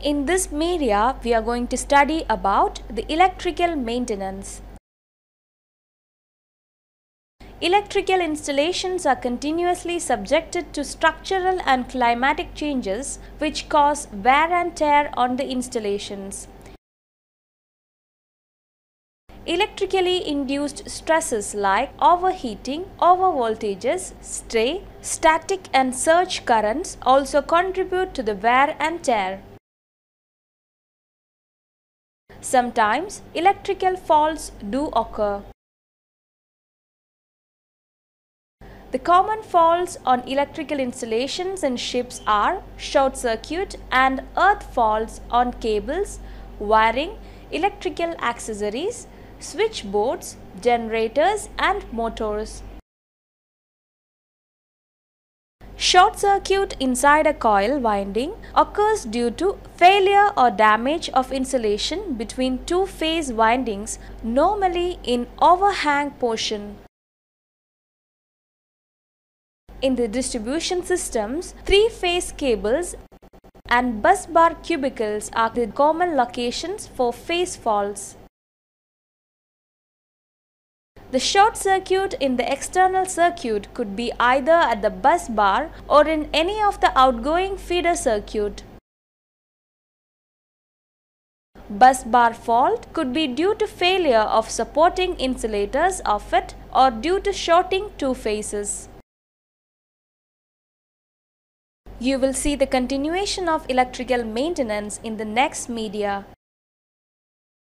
In this media, we are going to study about the electrical maintenance. Electrical installations are continuously subjected to structural and climatic changes which cause wear and tear on the installations. Electrically induced stresses like overheating, overvoltages, stray, static and surge currents also contribute to the wear and tear. Sometimes electrical faults do occur. The common faults on electrical installations in ships are short circuit and earth faults on cables, wiring, electrical accessories, switchboards, generators and motors. Short circuit inside a coil winding occurs due to failure or damage of insulation between two-phase windings, normally in overhang portion. In the distribution systems, three-phase cables and busbar cubicles are the common locations for phase faults. The short circuit in the external circuit could be either at the bus bar or in any of the outgoing feeder circuit. Bus bar fault could be due to failure of supporting insulators of it or due to shorting two phases. You will see the continuation of electrical maintenance in the next media.